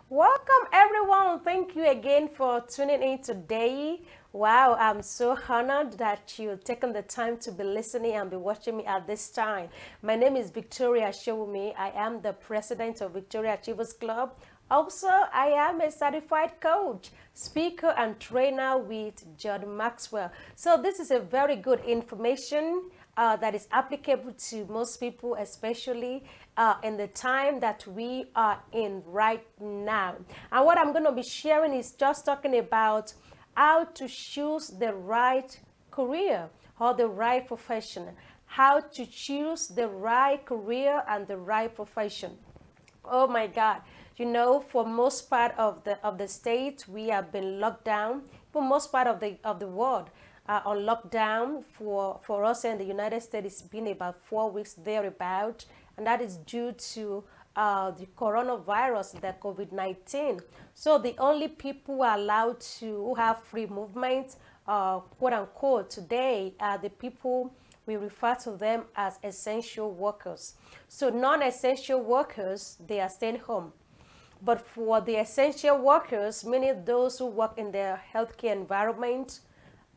Welcome everyone. Thank you again for tuning in today. Wow, I'm so honored that you've taken the time to be listening and be watching me at this time. My name is Victoria Showumi. I am the president of Victoria Achievers Club. Also, I am a certified coach, speaker, and trainer with John Maxwell. So this is a very good information that is applicable to most people, especially in the time that we are in right now. And what I'm going to be sharing is just talking about how to choose the right career or the right profession, how to choose the right career and the right profession. Oh my God. You know, for most part of the state, we have been locked down. For most part of the world, on lockdown. For us in the United States, it's been about 4 weeks thereabout, and that is due to the coronavirus, the COVID-19. So the only people who are allowed to who have free movement, quote unquote, today are the people we refer to them as essential workers. So non-essential workers, they are staying home. But for the essential workers, meaning those who work in the healthcare environment,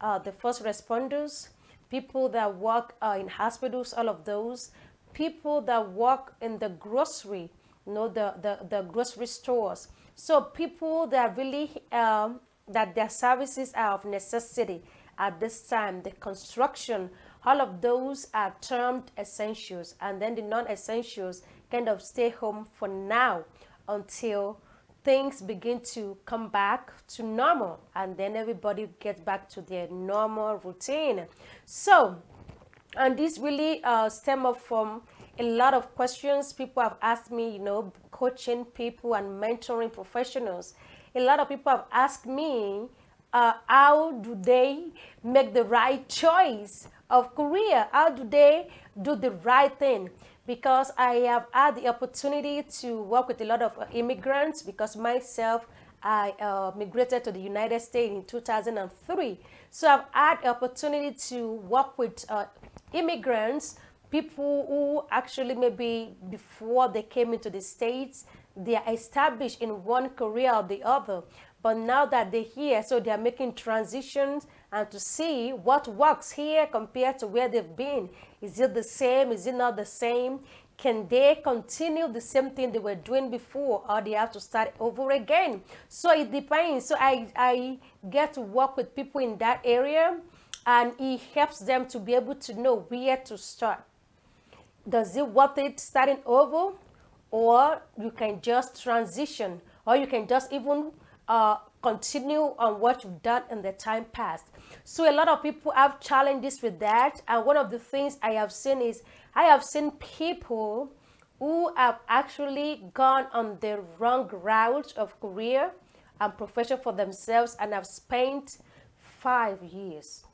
the first responders, people that work in hospitals, all of those, people that work in the grocery, the grocery stores. So people that really, that their services are of necessity at this time, the construction, all of those are termed essentials. And then the non-essentials kind of stay home for now until things begin to come back to normal, and then everybody gets back to their normal routine. So, and this really stem up from a lot of questions people have asked me, coaching people and mentoring professionals. A lot of people have asked me, how do they make the right choice of career? How do they do the right thing? Because I have had the opportunity to work with a lot of immigrants, because myself, I migrated to the United States in 2003. So I've had the opportunity to work with immigrants, people who actually maybe before they came into the States, they are established in one career or the other. But now that they're here, so they're making transitions, and to see what works here compared to where they've been. Is it the same? Is it not the same? Can they continue the same thing they were doing before, or they have to start over again? So it depends. So I get to work with people in that area, and it helps them to be able to know where to start. Does it worth it starting over? Or you can just transition, or you can just even continue on what you've done in the time past. So a lot of people have challenges with that, and one of the things I have seen is I have seen people who have actually gone on the wrong route of career and profession for themselves, and have spent 5 years,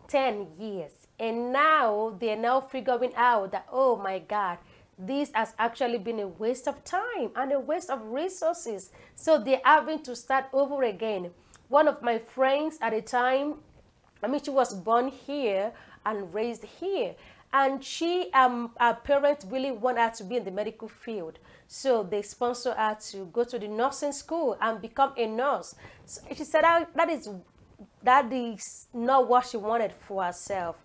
10 years, and now they're now figuring out that, oh my God, this has actually been a waste of time and a waste of resources. So they're having to start over again. One of my friends at the time, she was born here and raised here. And she, her parents really want her to be in the medical field. So they sponsor her to go to the nursing school and become a nurse. So she said that is not what she wanted for herself.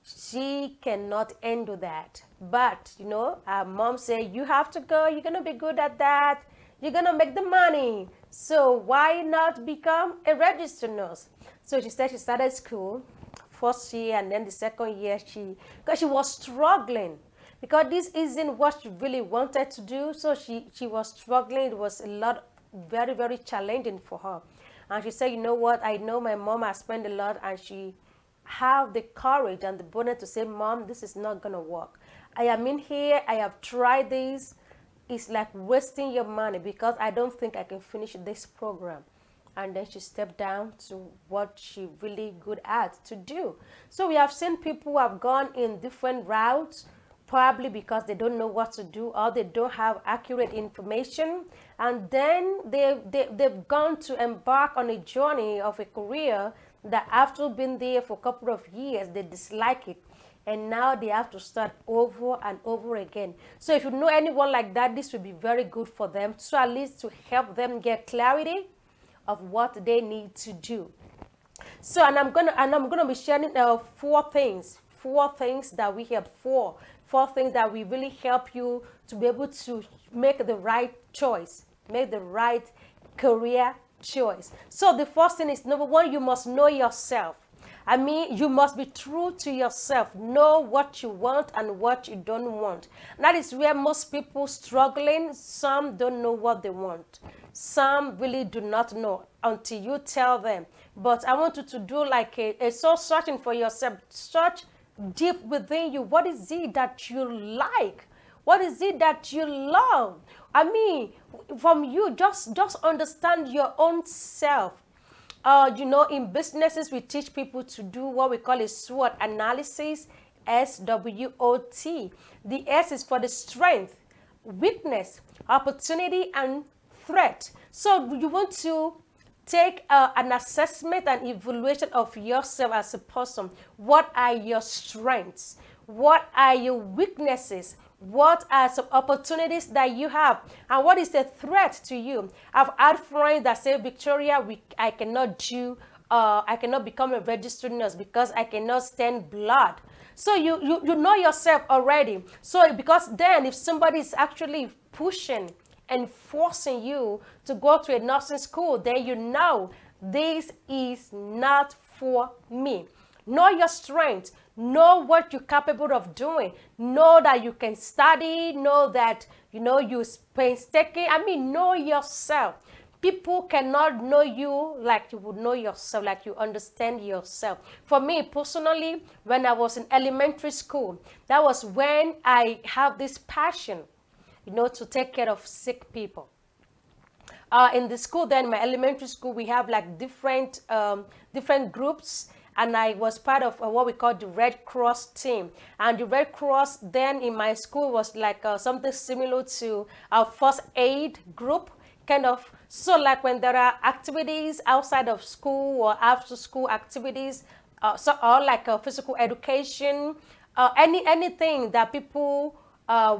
She cannot handle that. But, her mom said, you have to go. You're going to be good at that. You're going to make the money. So why not become a registered nurse? So she said she started school, first year, and then the second year, because she was struggling. Because this isn't what she really wanted to do. So she was struggling. It was a lot, very, very challenging for her. And she said, you know what? I know my mom has spent a lot, and she have the courage and the boldness to say, Mom, this is not going to work. I am in here. I have tried this. It's like wasting your money, because I don't think I can finish this program. And then she stepped down to what she really good at to do. So we have seen people who have gone in different routes, probably because they don't know what to do, or they don't have accurate information. And then they've gone to embark on a journey of a career that after being there for a couple of years, they dislike it. and now they have to start over and over again. So if you know anyone like that, this will be very good for them, so at least to help them get clarity of what they need to do. So and I'm gonna be sharing four things that we have four things that will really help you to be able to make the right choice, make the right career choice. So the first thing is, number one, you must know yourself. I mean, you must be true to yourself. Know what you want and what you don't want. And that is where most people struggling. Some don't know what they want. Some really do not know until you tell them. But I want you to do like a soul searching for yourself. Search deep within you. What is it that you like? What is it that you love? I mean, from you, just understand your own self. You know, in businesses, we teach people to do what we call a SWOT analysis, SWOT. The S is for the strength, weakness, opportunity, and threat. So you want to take an assessment and evaluation of yourself as a person. What are your strengths? What are your weaknesses? What are some opportunities that you have? And what is the threat to you? I've had friends that say, Victoria, I cannot become a registered nurse because I cannot stand blood. So you know yourself already. So because then if somebody is actually pushing and forcing you to go to a nursing school, then you know this is not for me. Know your strengths. Know what you're capable of doing. Know that you can study. Know that, you know, you're painstaking. I mean, know yourself. People cannot know you like you would know yourself, like you understand yourself. For me personally, when I was in elementary school, that was when I have this passion, you know, to take care of sick people. In the school then, my elementary school, we have like different groups. And I was part of what we call the Red Cross team. And the Red Cross then in my school was like something similar to our first aid group, kind of. So like when there are activities outside of school or after school activities, or like physical education, anything that people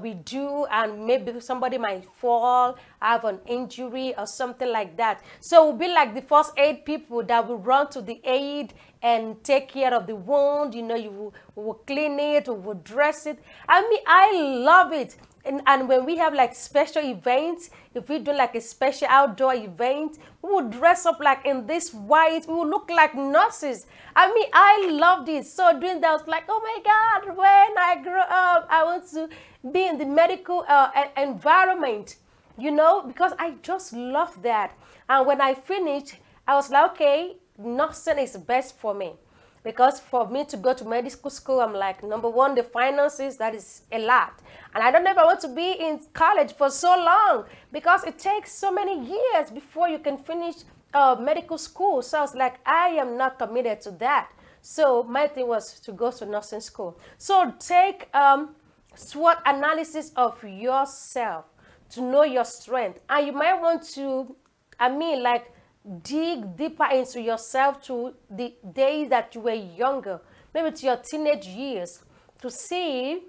we do, and maybe somebody might fall, have an injury or something like that. So we'll be like the first aid people that will run to the aid and take care of the wound. You know, you will clean it, you will dress it. I mean, I love it. And when we have like special events, if we do like a special outdoor event, we will dress up like in this white, we will look like nurses. I mean, I loved it. So doing that, I was like, oh my God, when I grow up, I want to be in the medical environment, you know, because I just love that. And when I finished, I was like, okay, nursing is best for me. Because for me to go to medical school, I'm like, number one, the finances, that is a lot. And I don't know if I want to be in college for so long, because it takes so many years before you can finish medical school. So I was like, I am not committed to that. So my thing was to go to nursing school. So take SWOT analysis of yourself to know your strength. And you might want to, I mean, like, dig deeper into yourself to the days that you were younger, maybe to your teenage years, to see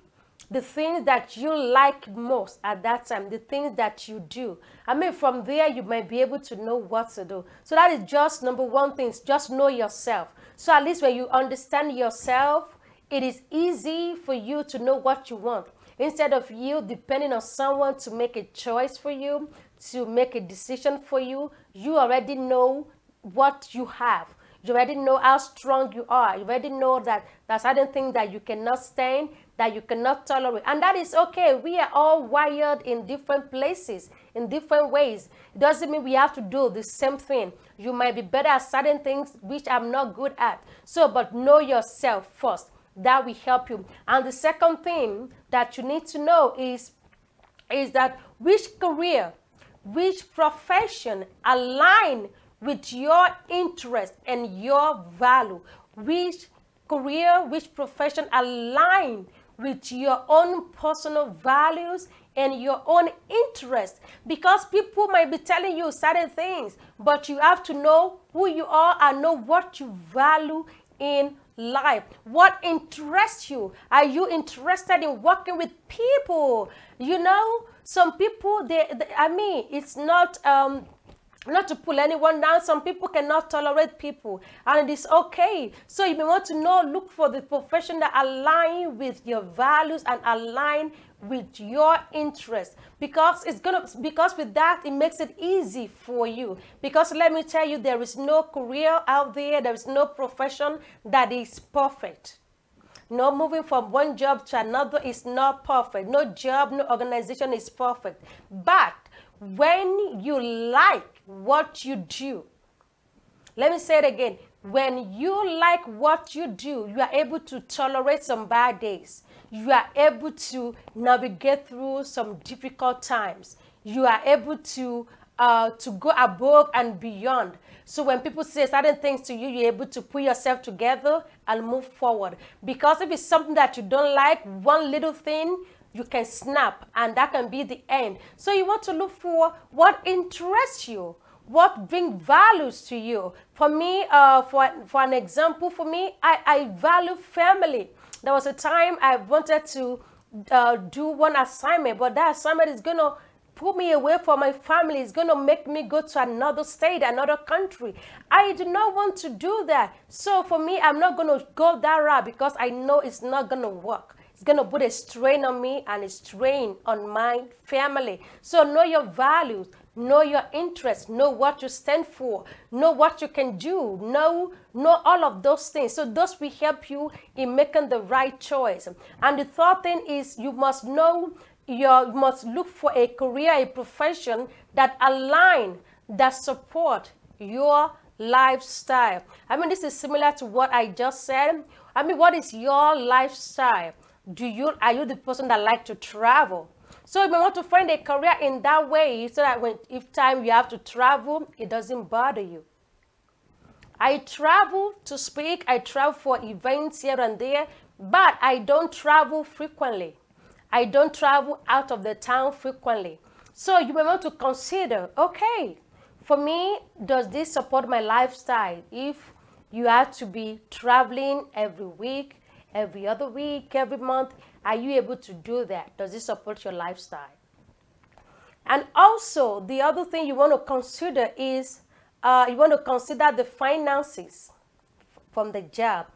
the things that you like most at that time, the things that you do. I mean, from there, you might be able to know what to do. So that is just number one thing, just know yourself. So at least when you understand yourself, it is easy for you to know what you want. Instead of you depending on someone to make a choice for you, to make a decision for you, you already know what you have. You already know how strong you are. You already know that there's certain things that you cannot stand, that you cannot tolerate. And that is okay. We are all wired in different places, in different ways. It doesn't mean we have to do the same thing. You might be better at certain things which I'm not good at. So, but know yourself first. That will help you. And the second thing that you need to know is that which career, which profession align with your interest and your value. Which career, which profession align with your own personal values and your own interest. Because people might be telling you certain things, but you have to know who you are and know what you value in life? What interests you? Are you interested in working with people? You know, some people, I mean, it's not to pull anyone down. Some people cannot tolerate people, and it is okay. So you may want to know, look for the profession that align with your values and align with your interests, because because with that it makes it easy for you. Because let me tell you, there is no career out there is no profession that is perfect. No, moving from one job to another is not perfect. No job, no organization is perfect. But when you like what you do, let me say it again. When you like what you do, you are able to tolerate some bad days. You are able to navigate through some difficult times. You are able to go above and beyond. So when people say certain things to you, you're able to put yourself together and move forward. Because if it's something that you don't like, one little thing, you can snap, and that can be the end. So you want to look for what interests you, what brings values to you. For me, for an example, for me, I value family. There was a time I wanted to do one assignment, but that assignment is going to pull me away from my family. It's going to make me go to another state, another country. I do not want to do that. So for me, I'm not going to go that route, because I know it's not going to work. It's going to put a strain on me and a strain on my family. So know your values, know your interests, know what you stand for, know what you can do, know all of those things. So those will help you in making the right choice. And the third thing is, you must know, you must look for a career, a profession that align, that support your lifestyle. I mean, this is similar to what I just said. I mean, what is your lifestyle? Are you the person that like to travel? So you may want to find a career in that way, so that if time you have to travel, it doesn't bother you. I travel to speak, I travel for events here and there, but I don't travel frequently. I don't travel out of the town frequently. So you may want to consider, okay, for me, does this support my lifestyle? If you have to be traveling every week, every other week, every month, are you able to do that? Does it support your lifestyle? And also, the other thing you want to consider is, you want to consider the finances from the job.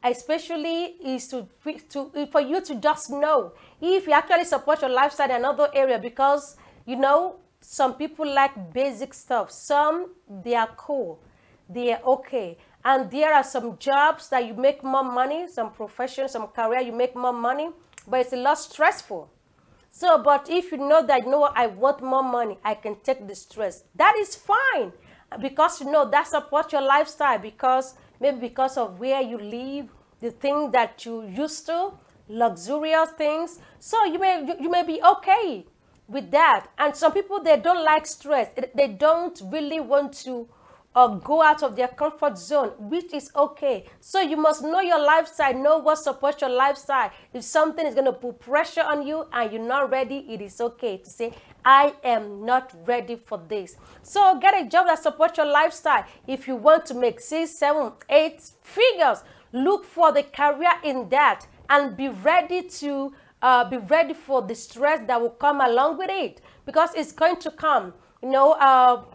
Especially is for you to just know if you actually support your lifestyle in another area, because, you know, some people like basic stuff. Some, they are cool. They are okay. And there are some jobs that you make more money, some professions, some career, you make more money, but it's a lot stressful. So, but if you know that, you know what, I want more money, I can take the stress. That is fine, because you know that supports your lifestyle, because maybe because of where you live, the thing that you used to, luxurious things. So you may be okay with that. And some people, they don't like stress. They don't really want to go out of their comfort zone, which is okay. So you must know your lifestyle, know what supports your lifestyle. If something is going to put pressure on you and you're not ready, it is okay to say, I am not ready for this. So get a job that supports your lifestyle. If you want to make 6, 7, 8 figures, look for the career in that, and be ready to be ready for the stress that will come along with it, because it's going to come. You know,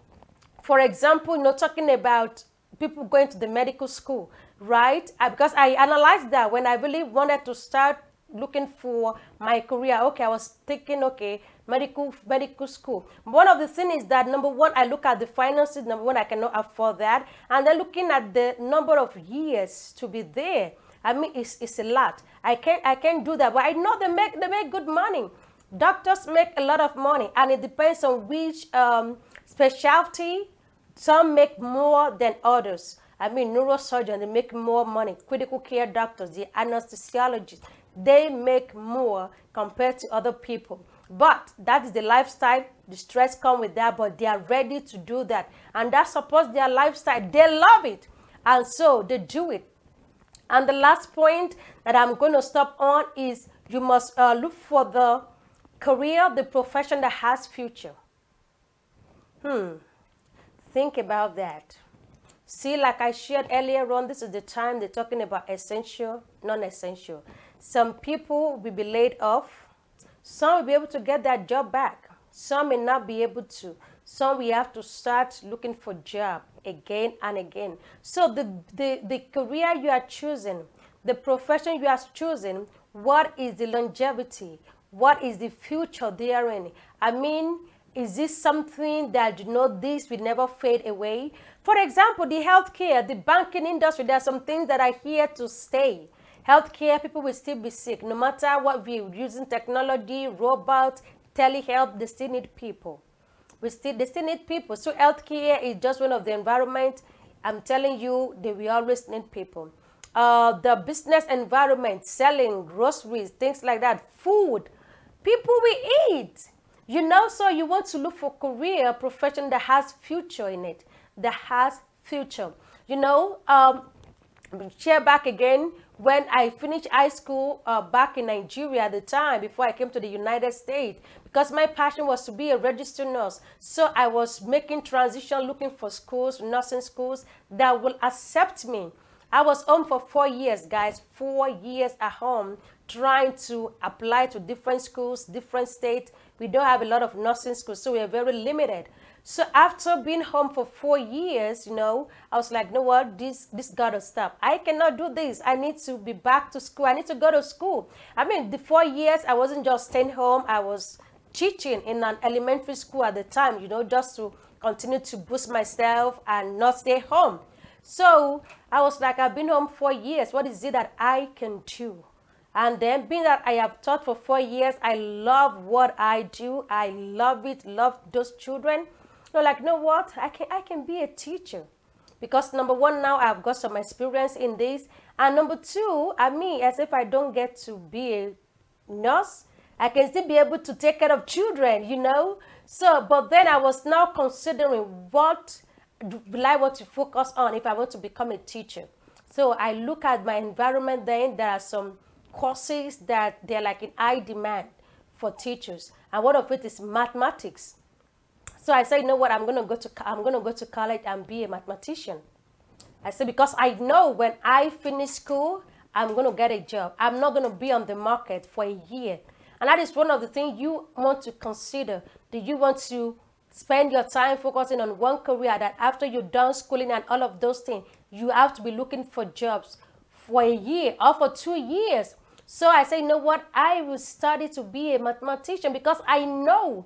for example, you know, talking about people going to the medical school, right? Because I analyzed that when I really wanted to start looking for my career. Okay, I was thinking, okay, medical school. One of the things is that, number one, I look at the finances. Number one, I cannot afford that. And then looking at the number of years to be there, I mean, it's a lot. I can't do that. But I know they make good money. Doctors make a lot of money, and it depends on which specialty. Some make more than others. I mean, neurosurgeons, they make more money. Critical care doctors, the anesthesiologists, they make more compared to other people. But that is the lifestyle. The stress comes with that, but they are ready to do that. And that supports their lifestyle. They love it. And so they do it. And the last point that I'm going to stop on is, you must look for the career, the profession that has future. Think about that. See, like I shared earlier on, this is the time they're talking about essential, non-essential. Some people will be laid off. Some will be able to get their job back. Some may not be able to. Some we have to start looking for job again and again. So the career you are choosing, the profession you are choosing, what is the longevity? What is the future therein? I mean, is this something that, you know, this will never fade away? For example, the healthcare, the banking industry, there are some things that are here to stay. Healthcare, people will still be sick. No matter what we're using, technology, robots, telehealth, they still need people. They still need people. So healthcare is just one of the environment. I'm telling you, they will always need people. The business environment, selling groceries, things like that, food, people will eat. You know, so you want to look for career, profession that has future in it, that has future. You know, share back again, when I finished high school back in Nigeria at the time, before I came to the United States, because my passion was to be a registered nurse. So I was making transition, looking for schools, nursing schools that will accept me. I was home for 4 years, guys, 4 years at home, trying to apply to different schools, different states. We don't have a lot of nursing schools, so we are very limited. So after being home for 4 years, you know, I was like, you know what, this gotta stop. I cannot do this. I need to be back to school. I need to go to school. I mean, the 4 years, I wasn't just staying home. I was teaching in an elementary school at the time, you know, just to continue to boost myself and not stay home. So I was like, I've been home 4 years. What is it that I can do? And then being that I have taught for 4 years, I love what I do. I love it, love those children. So like, you know what? I can be a teacher. Because number one, now I've got some experience in this. And number two, I mean, as if I don't get to be a nurse, I can still be able to take care of children, you know. So, but then I was now considering what will I want to focus on if I want to become a teacher. So I look at my environment then. There are some courses that they're like in high demand for teachers. And one of it is mathematics. So I said, you know what, I'm gonna go to college and be a mathematician. I said, because I know when I finish school, I'm gonna get a job. I'm not gonna be on the market for a year. And that is one of the things you want to consider. Do you want to spend your time focusing on one career that after you're done schooling and all of those things, you have to be looking for jobs for a year or for 2 years? So I say, you know what, I will study to be a mathematician, because I know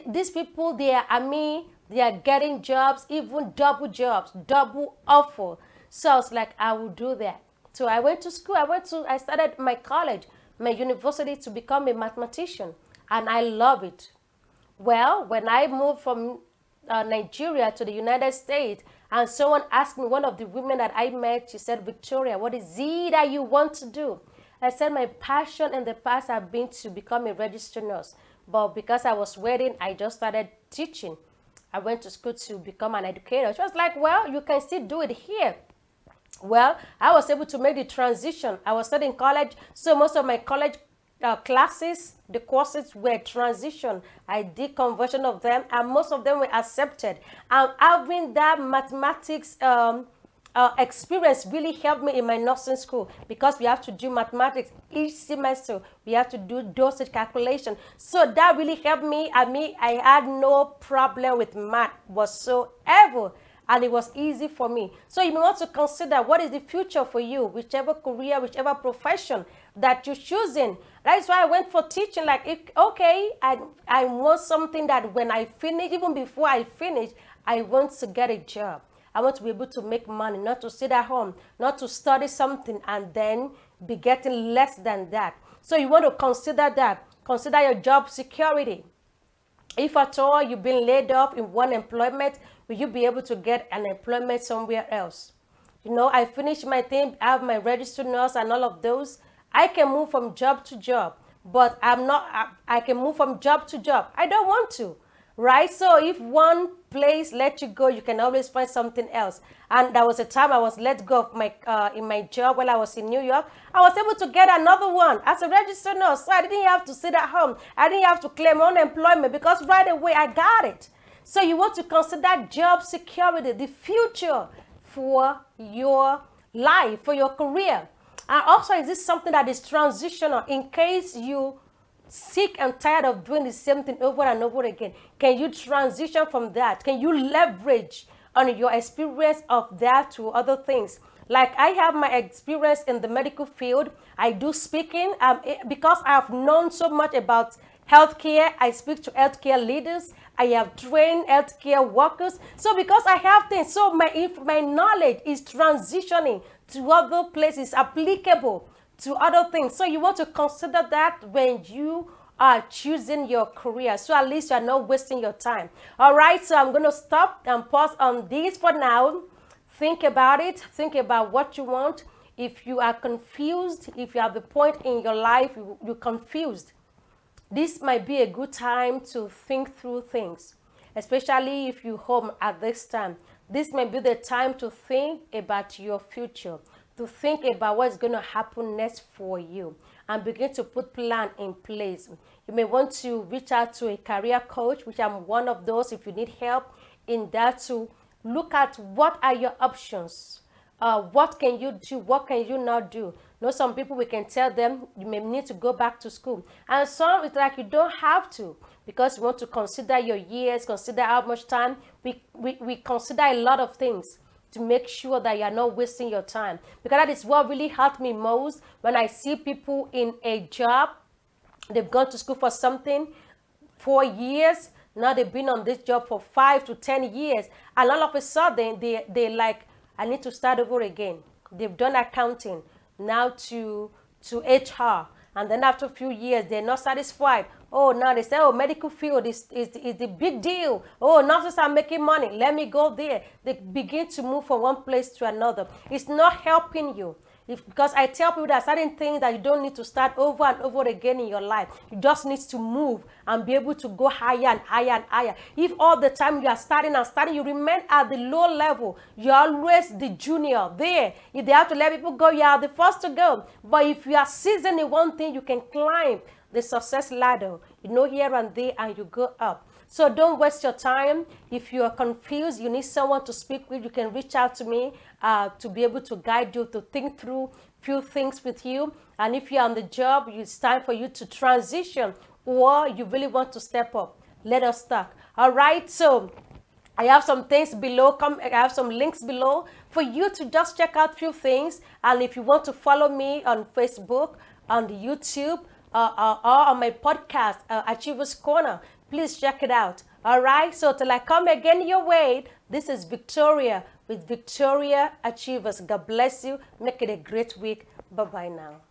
these people, they are getting jobs, even double jobs, double offer. So I was like, I will do that. So I went to school. I started my college, my university, to become a mathematician, and I love it. Well, when I moved from Nigeria to the United States, and someone asked me, one of the women that I met, she said, Victoria, what is it that you want to do? I said, my passion in the past have been to become a registered nurse. But because I was waiting, I just started teaching. I went to school to become an educator. She was like, well, you can still do it here. Well, I was able to make the transition. I was studying college, so most of my college classes, the courses were transition. I did conversion of them, and most of them were accepted. And having that mathematics experience really helped me in my nursing school, because we have to do mathematics each semester. We have to do dosage calculation. So that really helped me. I had no problem with math whatsoever, and it was easy for me. So you may want to consider what is the future for you, whichever career, whichever profession that you're choosing. That's why I went for teaching. Like, okay, I want something that when I finish, even before I finish, I want to get a job. I want to be able to make money, not to sit at home, not to study something and then be getting less than that. So you want to consider that. Consider your job security. If at all you've been laid off in one employment, will you be able to get an employment somewhere else? You know, I finished my thing, I have my registered nurse and all of those. I can move from job to job, but I can move from job to job. I don't want to. Right? So if one place let you go, you can always find something else. And there was a time I was let go of my in my job while I was in New York. I was able to get another one as a registered nurse. So I didn't have to sit at home. I didn't have to claim unemployment, because right away I got it. So you want to consider job security, the future for your life, for your career? And also, is this something that is transitional in case you sick and tired of doing the same thing over and over again? Can you transition from that? Can you leverage on your experience of that to other things? Like I have my experience in the medical field. I do speaking because I have known so much about healthcare. I speak to healthcare leaders. I have trained healthcare workers. So because I have things, so my knowledge is transitioning to other places, applicable to other things. So you want to consider that when you are choosing your career, so at least you are not wasting your time. All right, so I'm going to stop and pause on this for now. Think about it. Think about what you want. If you are confused, if you have the point in your life you're confused, this might be a good time to think through things, especially if you're home at this time. This may be the time to think about your future, to think about what's going to happen next for you, and begin to put plan in place. You may want to reach out to a career coach, which I'm one of those if you need help in that, to look at what are your options. What can you do? What can you not do? You know, some people, we can tell them you may need to go back to school. And some, it's like you don't have to, because you want to consider your years, consider how much time. We consider a lot of things to make sure that you are not wasting your time. Because that is what really helped me most when I see people in a job. They've gone to school for something 4 years. Now they've been on this job for 5 to 10 years. And all of a sudden, they like, I need to start over again. They've done accounting, now to HR. And then after a few years, they're not satisfied. Oh, now they say, oh, medical field is the big deal. Oh, nurses are making money. Let me go there. They begin to move from one place to another. It's not helping you. Because I tell people that certain things that you don't need to start over and over again in your life. You just need to move and be able to go higher and higher and higher. If all the time you are starting and starting, you remain at the low level. You're always the junior there. If they have to let people go, you are the first to go. But if you are seasoned in one thing, you can climb the success ladder, you know, here and there, and you go up. So don't waste your time. If you are confused, you need someone to speak with, you can reach out to me to be able to guide you, to think through few things with you. And if you're on the job, it's time for you to transition, or you really want to step up, let us talk. All right, so I have some things below. I have some links below for you to just check out few things. And if you want to follow me on Facebook, on the YouTube, or on my podcast, Achievers Corner, please check it out. All right, so till I come again your way, this is Victoria with Victoria Achievers. God bless you. Make it a great week. Bye-bye now.